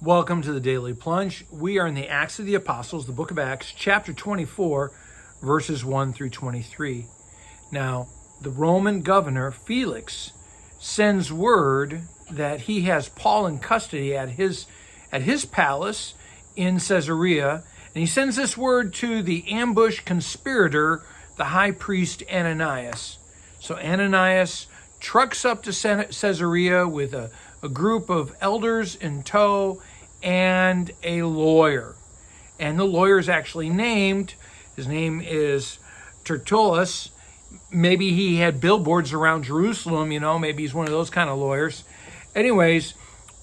Welcome to the Daily Plunge. We are in the Acts of the Apostles, the book of Acts, chapter 24, verses 1 through 23. Now, the Roman governor, Felix, sends word that he has Paul in custody at his palace in Caesarea, and he sends this word to the ambush conspirator, the high priest Ananias. So Ananias trucks up to Caesarea with a group of elders in tow and a lawyer. And the lawyer is actually named, his name is Tertullus. Maybe he had billboards around Jerusalem, maybe he's one of those kind of lawyers. Anyways,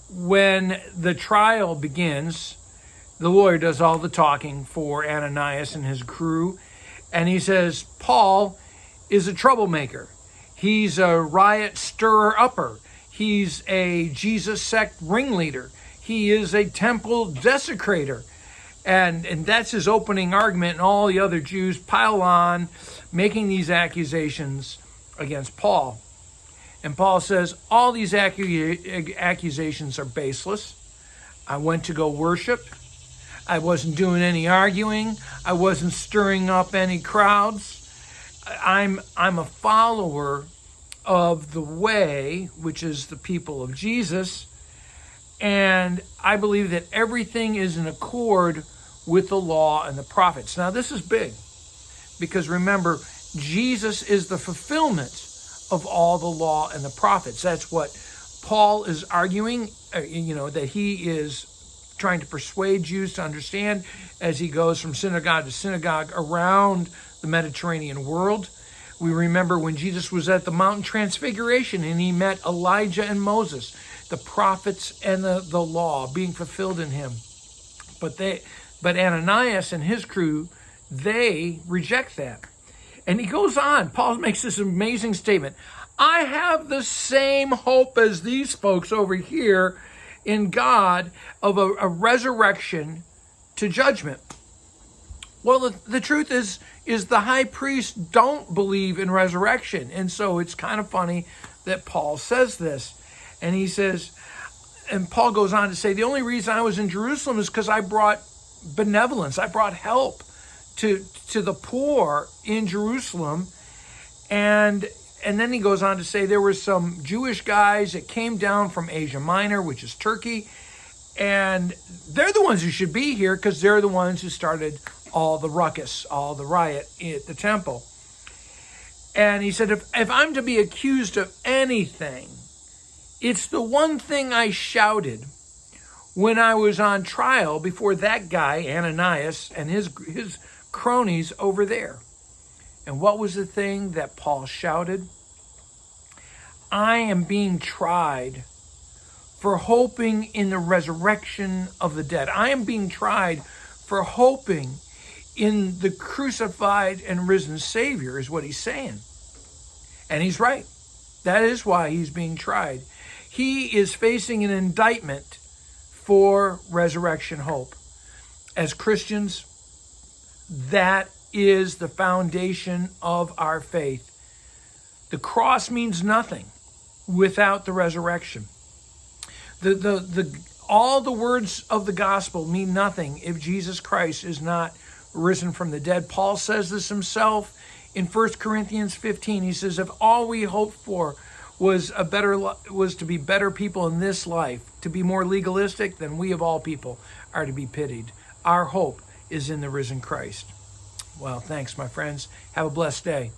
when the trial begins, the lawyer does all the talking for Ananias and his crew. And he says, Paul is a troublemaker. He's a riot stirrer-upper. He's a Jesus sect ringleader. He is a temple desecrator. And that's his opening argument, and all the other Jews pile on, making these accusations against Paul. And Paul says, all these accusations are baseless. I went to go worship. I wasn't doing any arguing. I wasn't stirring up any crowds. I'm a follower of the way, which is the people of Jesus. And I believe that everything is in accord with the law and the prophets. Now, this is big because remember, Jesus is the fulfillment of all the law and the prophets. That's what Paul is arguing, that he is trying to persuade Jews to understand as he goes from synagogue to synagogue around the Mediterranean world. We remember when Jesus was at the Mountain Transfiguration and he met Elijah and Moses, the prophets and the law being fulfilled in him. But Ananias and his crew, they reject that. And he goes on. Paul makes this amazing statement. I have the same hope as these folks over here in God of a resurrection to judgment. Well, the truth is the high priests don't believe in resurrection. And so it's kind of funny that Paul says this. And he says, and Paul goes on to say, the only reason I was in Jerusalem is because I brought benevolence. I brought help to the poor in Jerusalem. And then he goes on to say there were some Jewish guys that came down from Asia Minor, which is Turkey. And they're the ones who should be here because they're the ones who started all the ruckus, all the riot at the temple. And he said, if I'm to be accused of anything, it's the one thing I shouted when I was on trial before that guy, Ananias, and his cronies over there. And what was the thing that Paul shouted? I am being tried for hoping in the resurrection of the dead. I am being tried for hoping in the crucified and risen Savior, is what he's saying. And he's right. That is why he's being tried. He is facing an indictment for resurrection hope. As Christians, that is the foundation of our faith. The cross means nothing without the resurrection. All the words of the gospel mean nothing if Jesus Christ is not risen from the dead. Paul says this himself in 1 Corinthians 15. He says, if all we hoped for was to be better people in this life, to be more legalistic, then we of all people are to be pitied. Our hope is in the risen Christ. Well, thanks, my friends. Have a blessed day.